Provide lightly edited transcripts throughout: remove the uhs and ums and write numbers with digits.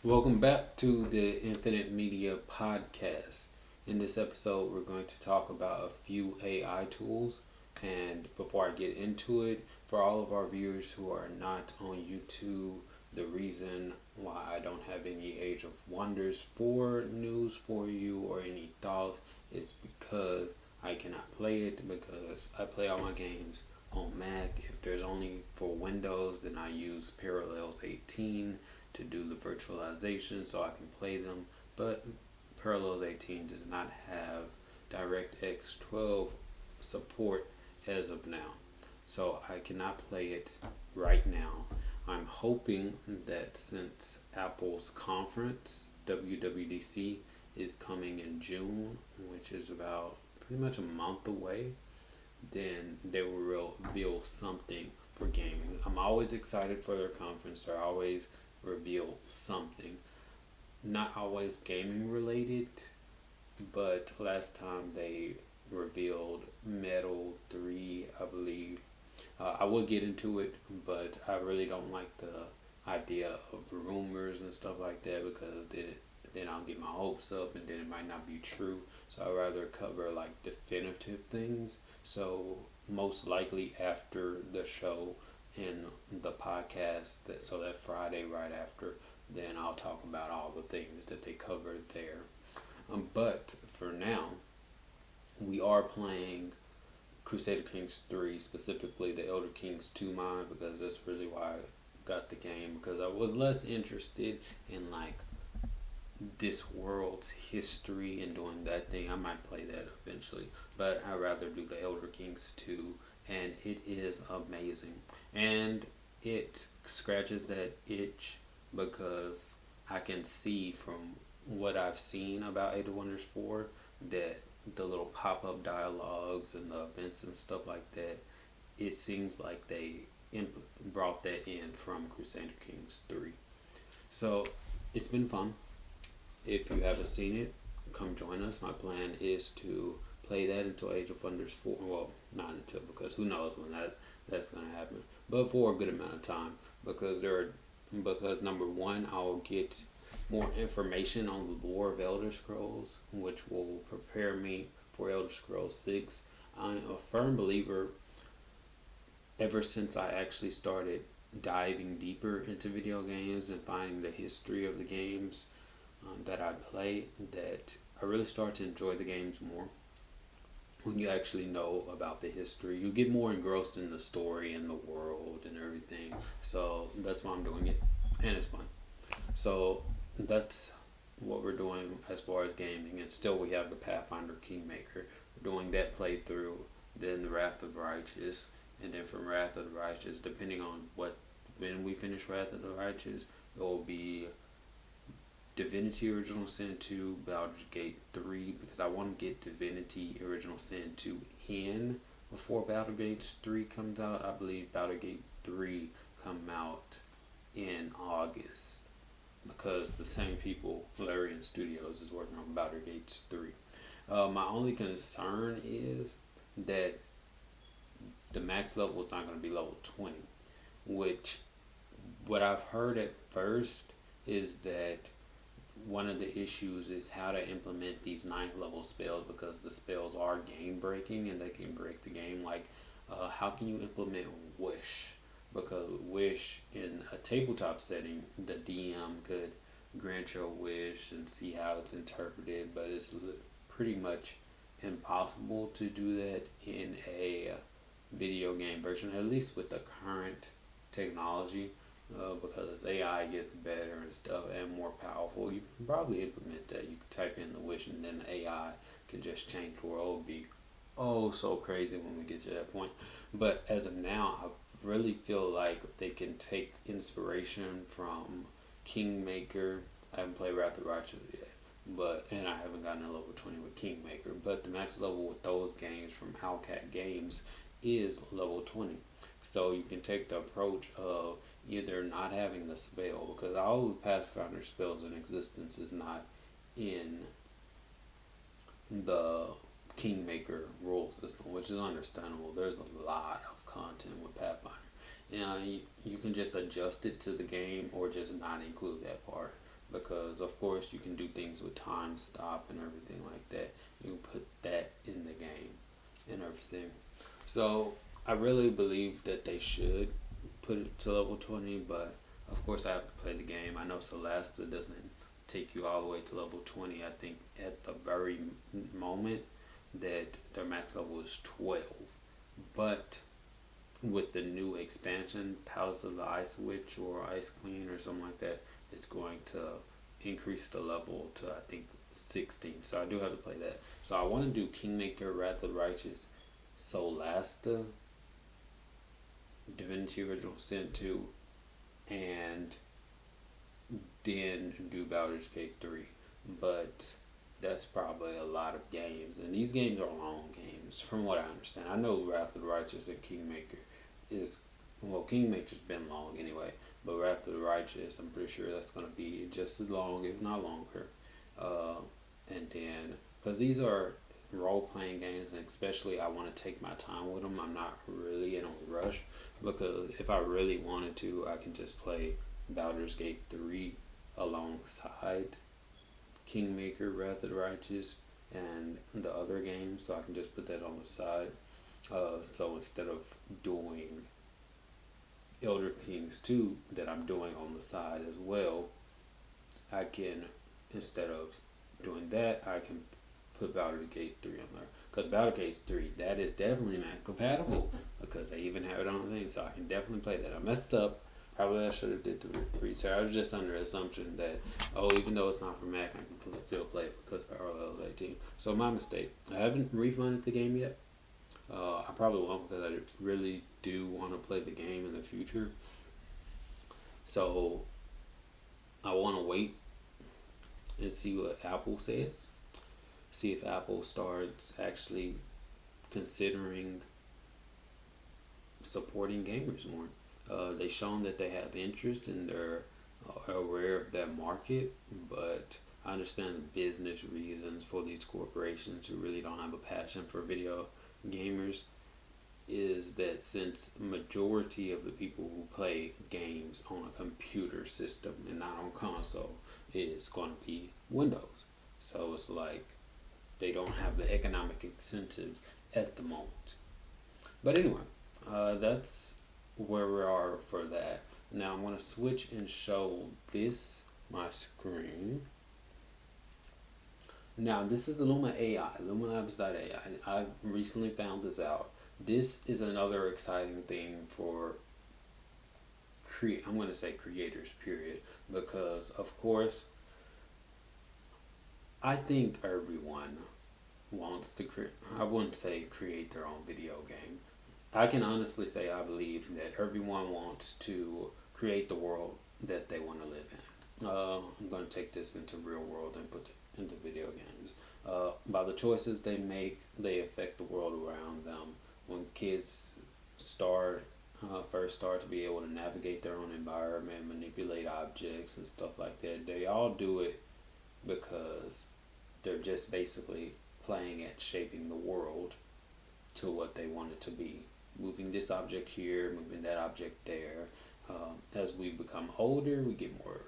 Welcome back to the Infinite Media Podcast. In this episode, we're going to talk about a few AI tools. And before I get into it, for all of our viewers who are not on YouTube, the reason why I don't have any Age of Wonders 4 news for you or any thought is because I cannot play it because I play all my games on Mac. If there's only for Windows, then I use Parallels 18 to do the virtualization so I can play them. But Parallels 18 does not have DirectX 12 support as of now. So I cannot play it right now. I'm hoping that since Apple's conference, WWDC, is coming in June, which is about pretty much a month away, then they will reveal something for gaming. I'm always excited for their conference. They're always reveal something. Not always gaming related, but last time they revealed Metal 3, I believe. I will get into it, but I really don't like the idea of rumors and stuff like that because then I'll get my hopes up and then it might not be true. So I'd rather cover like definitive things. So most likely after the show and the podcast that Friday right after, then I'll talk about all the things that they covered there. But for now, we are playing Crusader Kings 3, specifically the Elder Kings 2 mod, because that's really why I got the game, because I was less interested in like this world's history and doing that thing. I might play that eventually, but I'd rather do the Elder Kings 2, and it is amazing. And it scratches that itch because I can see from what I've seen about Age of Wonders 4 that the little pop up dialogues and the events and stuff like that, it seems like they brought that in from Crusader Kings 3. So it's been fun. If you haven't seen it, come join us. My plan is to play that until Age of Wonders 4. Well, not until, because who knows when that's going to happen. But for a good amount of time, because because number one, I'll get more information on the lore of Elder Scrolls, which will prepare me for Elder Scrolls 6. I'm a firm believer ever since I actually started diving deeper into video games and finding the history of the games that I play, that I really start to enjoy the games more when you actually know about the history. You get more engrossed in the story and the world and everything. So that's why I'm doing it, and it's fun. So that's what we're doing as far as gaming. And still, we have the Pathfinder Kingmaker. We're doing that playthrough, then the Wrath of the Righteous, and then from Wrath of the Righteous, depending on when we finish Wrath of the Righteous, it will be Divinity Original Sin 2, Baldur's Gate 3, because I want to get Divinity Original Sin 2 in before Baldur's Gate 3 comes out. I believe Baldur's Gate 3 come out in August because the same people, Larian Studios, is working on Baldur's Gate 3. My only concern is that the max level is not going to be level 20, which what I've heard at first is that one of the issues is how to implement these 9th level spells, because the spells are game breaking and they can break the game. Like, how can you implement Wish? Because Wish in a tabletop setting, the DM could grant your wish and see how it's interpreted, but it's pretty much impossible to do that in a video game version, at least with the current technology. Because as AI gets better and stuff and more powerful, you can probably implement that. You can type in the wish and then the AI can just change the world. It'll be so crazy when we get to that point. But as of now, I really feel like they can take inspiration from Kingmaker. I haven't played Wrath of the Righteous yet, and I haven't gotten to level 20 with Kingmaker. But the max level with those games from Hellcat Games is level 20. So you can take the approach of either not having the spell, because all the Pathfinder spells in existence is not in the Kingmaker rule system, which is understandable. There's a lot of content with Pathfinder. You can just adjust it to the game or just not include that part. because of course you can do things with time stop and everything like that. You can put that in the game and everything. So I really believe that they should put it to level 20, but of course I have to play the game. I know Solasta doesn't take you all the way to level 20. I think at the very moment that their max level is 12. But with the new expansion, Palace of the Ice Witch or Ice Queen or something like that, it's going to increase the level to I think 16. So I do have to play that. So I want to do Kingmaker, Wrath of the Righteous, Solasta, Divinity Original Sin 2, and then do Baldur's Gate 3. But that's probably a lot of games. And these games are long games, from what I understand. I know Wrath of the Righteous and Kingmaker is, well, Kingmaker's been long anyway. But Wrath of the Righteous, I'm pretty sure that's going to be just as long, if not longer. And then, because these are role playing games, and especially I want to take my time with them. I'm not really in a rush, because if I really wanted to, I can just play Baldur's Gate 3 alongside Kingmaker, Wrath of the Righteous, and the other games, so I can just put that on the side. So instead of doing Elder Kings 2 that I'm doing on the side as well, I can, instead of doing that, I can put Baldur's Gate 3 on there. Because Baldur's Gate 3, that is definitely Mac compatible, because they even have it on the thing, so I can definitely play that. I messed up. Probably I should have did the research. I was just under the assumption that, even though it's not for Mac, I can still play it because Parallel 18. So my mistake. I haven't refunded the game yet. I probably won't, because I really do want to play the game in the future. So I want to wait and see what Apple says. See if Apple starts actually considering supporting gamers more. They've shown that they have interest and they're aware of that market, but I understand the business reasons for these corporations who really don't have a passion for video gamers is that since majority of the people who play games on a computer system and not on console is going to be Windows. So it's like they don't have the economic incentive at the moment. But anyway, that's where we are for that. Now I'm going to switch and show this my screen. Now this is the Luma AI, LumaLabs.ai. I recently found this out. This is another exciting thing for I'm going to say creators, period, because of course I think everyone wants to create. I wouldn't say create their own video game. I can honestly say I believe that everyone wants to create the world that they want to live in. I'm going to take this into real world and put it into video games. By the choices they make, they affect the world around them. When kids first start to be able to navigate their own environment, manipulate objects and stuff like that, they all do it because they're just basically playing at shaping the world to what they want it to be. Moving this object here, moving that object there. As we become older, we get more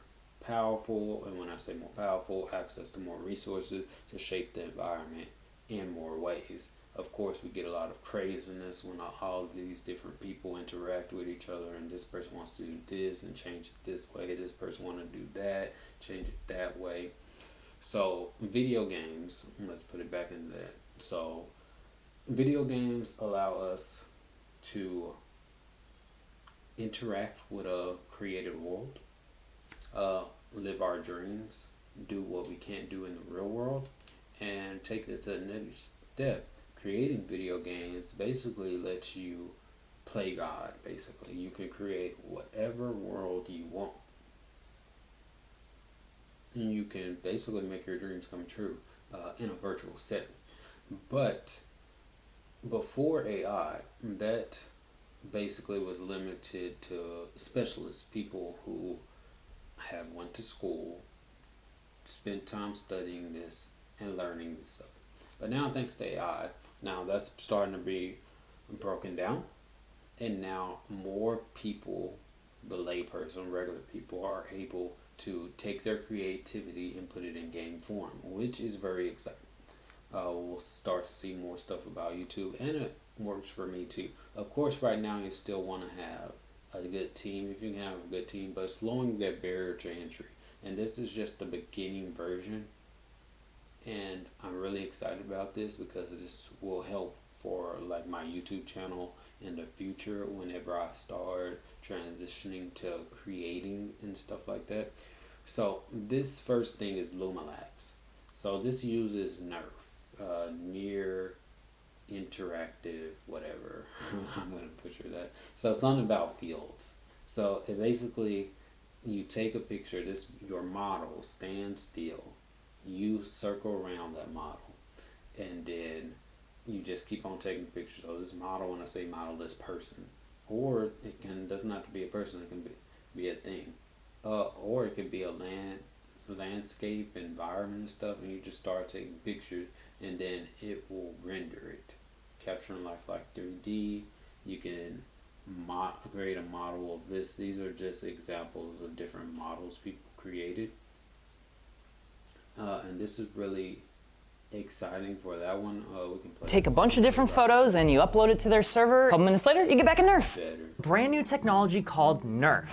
powerful, and when I say more powerful, access to more resources to shape the environment in more ways. Of course, we get a lot of craziness when all of these different people interact with each other, and this person wants to do this and change it this way, this person wants to do that, change it that way. So video games, let's put it back into that. So video games allow us to interact with a created world, live our dreams, do what we can't do in the real world, and take it to the next step. Creating video games basically lets you play God, basically. You can create whatever world you want. And you can basically make your dreams come true in a virtual setting. But before AI, that basically was limited to specialists, people who have went to school, spent time studying this, and learning this stuff. But now, thanks to AI, now that's starting to be broken down, and now more people, the layperson, regular people, are able to take their creativity and put it in game form, which is very exciting. We'll start to see more stuff about YouTube, and it works for me too. Of course, right now you still want to have a good team if you can have a good team, but it's lowering that barrier to entry. And this is just the beginning version, and I'm really excited about this because this will help for like my YouTube channel in the future whenever I start transitioning to creating and stuff like that. So this first thing is Luma Labs. So this uses NERF, near interactive whatever. I'm gonna picture that. So something about fields. So it basically, you take a picture, this your model stands still, you circle around that model, and then you just keep on taking pictures. So this model, when I say model, this person, or it doesn't have to be a person, it can be a thing, or it could be a landscape environment and stuff, and you just start taking pictures, and then it will render it, capturing life like 3D. You can create a model of this. These are just examples of different models people created, and this is really exciting for that one. We can take a bunch of different photos and you upload it to their server. A couple minutes later, you get back a NERF. Brand new technology called NERF.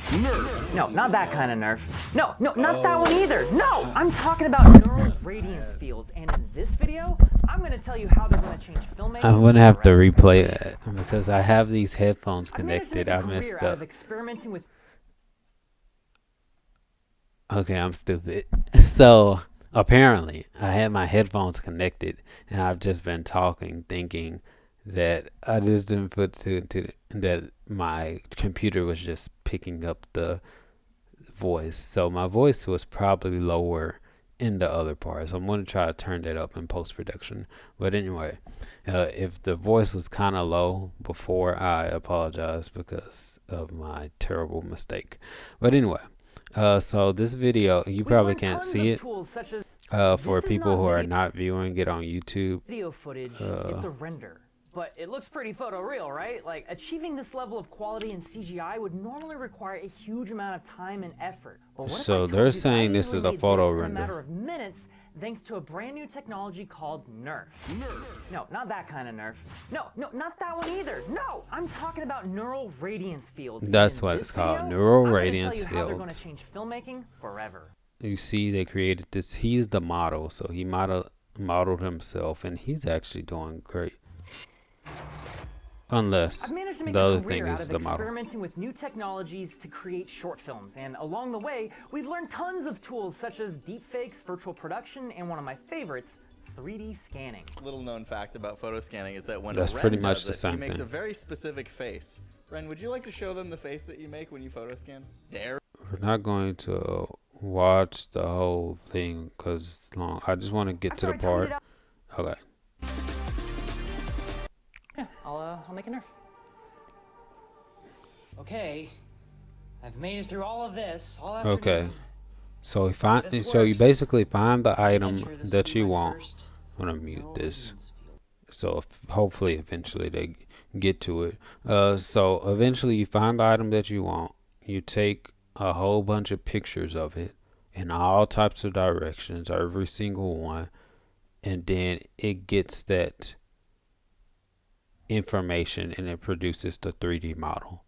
No, not that kind of NERF. No, not that one either. No, I'm talking about neural radiance fields. And in this video, I'm going to tell you how they're going to change filmmaking. I'm going to have to replay that because I have these headphones connected. I messed up. Experimenting with. Okay, I'm stupid. So apparently, I had my headphones connected, and I've just been talking, thinking that I just didn't put that my computer was just picking up the voice. So my voice was probably lower in the other part. So I'm going to try to turn that up in post-production. But anyway, if the voice was kind of low before, I apologize because of my terrible mistake. But anyway. So this video, you probably can't see it. For people who are not viewing it on YouTube, video footage, it's a render, but it looks pretty photoreal, right? Like, achieving this level of quality in CGI would normally require a huge amount of time and effort. But what so they're saying this is a photo render. In a matter of minutes, thanks to a brand new technology called NERF. No, not that kind of NERF. No, not that one either. No, I'm talking about neural radiance fields. That's what it's called, neural radiance fields. How they're going to change filmmaking forever. You see, they created this. He's the model, so he modeled himself, and he's actually doing great. Unless the other thing is the model. Experimenting with new technologies to create short films, and along the way, we've learned tons of tools such as deepfakes, virtual production, and one of my favorites, 3D scanning. Little known fact about photo scanning is that when that's pretty much the same he makes thing. A very specific face. Ren, would you like to show them the face that you make when you photo scan? There. We're not going to watch the whole thing because it's long. I just want to get to the part. Okay. Yeah, I'll make a NERF. Okay, I've made it through all of this. Okay, so you basically find the item that you want. I'm gonna mute this. So hopefully eventually they get to it. So eventually you find the item that you want. You take a whole bunch of pictures of it in all types of directions, every single one, and then it gets that information and it produces the 3D model,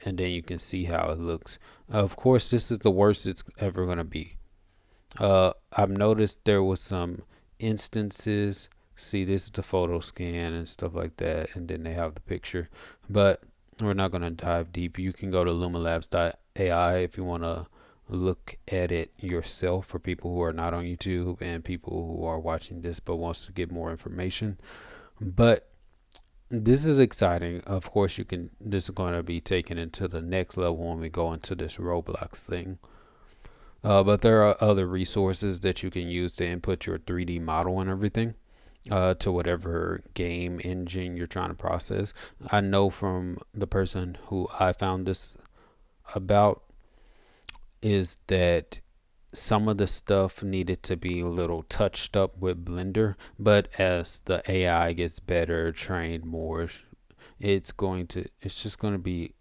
and then you can see how it looks. Of course, this is the worst it's ever going to be. I've noticed there was some instances. See, this is the photo scan and stuff like that, and then they have the picture, but we're not going to dive deep. You can go to lumalabs.ai if you want to look at it yourself, for people who are not on YouTube and people who are watching this but wants to get more information. But this is exciting. Of course, this is going to be taken into the next level when we go into this Roblox thing. But there are other resources that you can use to input your 3D model and everything to whatever game engine you're trying to process. I know from the person who I found this about is that some of the stuff needed to be a little touched up with Blender, but as the AI gets better, trained more, it's just going to be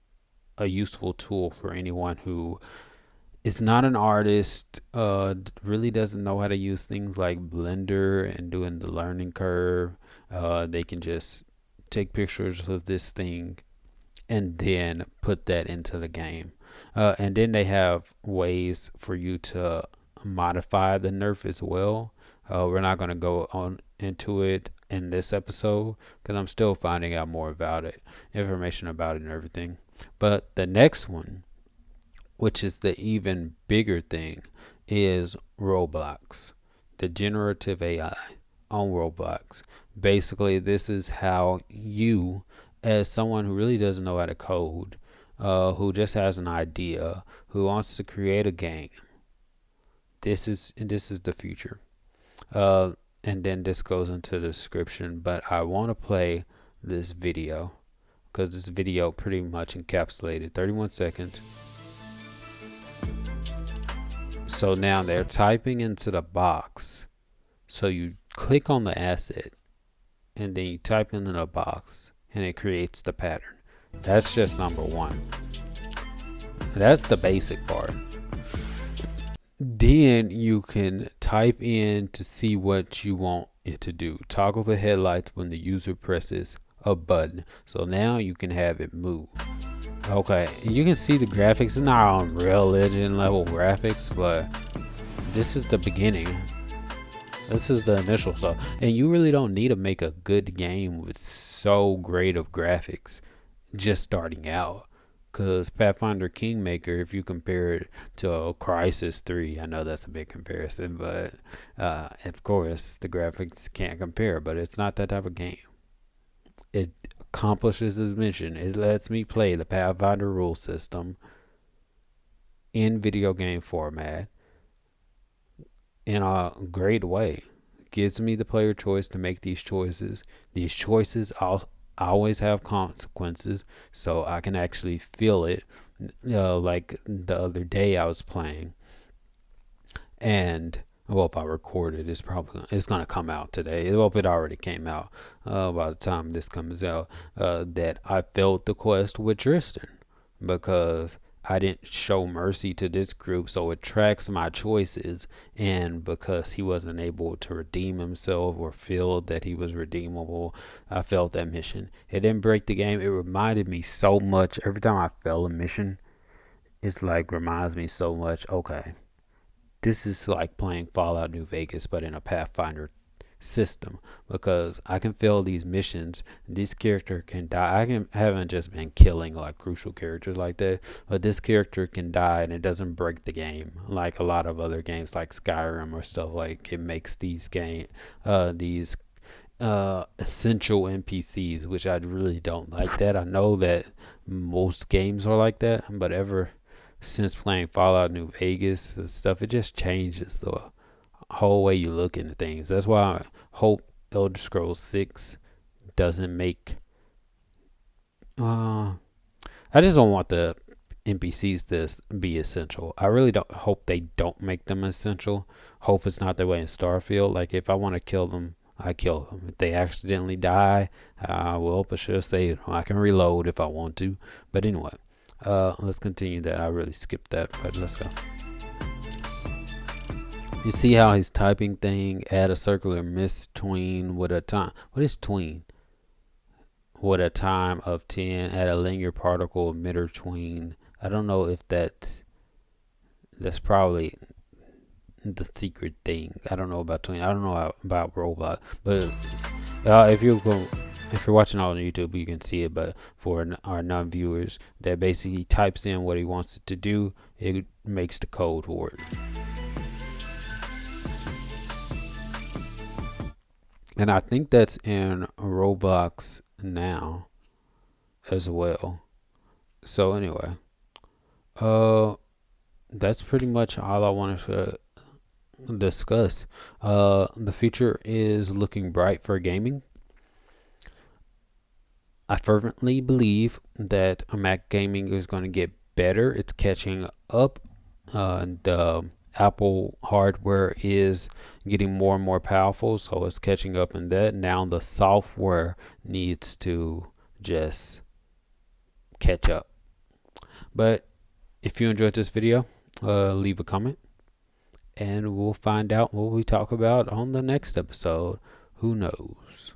a useful tool for anyone who It's not an artist, really doesn't know how to use things like Blender and doing the learning curve. They can just take pictures of this thing and then put that into the game. And then they have ways for you to modify the Nerf as well. We're not going to go on into it in this episode because I'm still finding out more about it, information about it and everything. But the next one, which is the even bigger thing, is Roblox, the generative AI on Roblox. Basically, this is how you, as someone who really doesn't know how to code, who just has an idea, who wants to create a game, this is the future. And then this goes into the description, but I want to play this video because this video pretty much encapsulated 31 seconds. So now they're typing into the box. So you click on the asset and then you type into the box and it creates the pattern. That's just number one. That's the basic part. Then you can type in to see what you want it to do. Toggle the headlights when the user presses a button. So now you can have it move. Okay, and you can see the graphics. It's not on Real Legend level graphics, but this is the beginning. This is the initial stuff. And you really don't need to make a good game with so great of graphics just starting out. Because Pathfinder Kingmaker, if you compare it to Crysis 3, I know that's a big comparison, but of course the graphics can't compare, but it's not that type of game. It accomplishes its mission. It lets me play the Pathfinder rule system in video game format in a great way. It gives me the player choice to make these choices. These choices always have consequences, so I can actually feel it. Like the other day I was playing, and well, if I record it, it's gonna come out today. Well, it already came out by the time this comes out. That I failed the quest with Tristan because I didn't show mercy to this group, so it tracks my choices, and because he wasn't able to redeem himself or feel that he was redeemable, I failed that mission. It didn't break the game. It reminded me so much. Every time I fail a mission, it's like reminds me so much. Okay, this is like playing Fallout New Vegas, but in a Pathfinder system, because I can fail these missions. This character can die. Haven't just been killing like crucial characters like that, but this character can die and it doesn't break the game like a lot of other games like Skyrim or stuff. Like it makes these essential NPCs, which I really don't like that. I know that most games are like that, but ever since playing Fallout New Vegas and stuff, it just changes the whole way you look into things. That's why I hope Elder Scrolls 6 doesn't make I just don't want the NPCs to be essential. I really don't hope they don't make them essential. Hope it's not that way in Starfield. Like if I want to kill them, I kill them. If they accidentally die, well, I should have saved them. I can reload if I want to. But anyway, let's continue that. I really skipped that, but let's go. You see how he's typing thing, add a circular miss tween with a time. What is tween? With a time of 10, add a linear particle emitter tween. I don't know if that's probably the secret thing. I don't know about tween. I don't know about Roblox. But if you're watching on YouTube, you can see it. But for our non-viewers, that basically types in what he wants it to do. It makes the code for it. And I think that's in Roblox now as well. So anyway, that's pretty much all I wanted to discuss. The future is looking bright for gaming. I fervently believe that Mac gaming is going to get better. It's catching up. The Apple hardware is getting more and more powerful, so it's catching up in that. Now the software needs to just catch up. But if you enjoyed this video, leave a comment, and we'll find out what we talk about on the next episode. Who knows?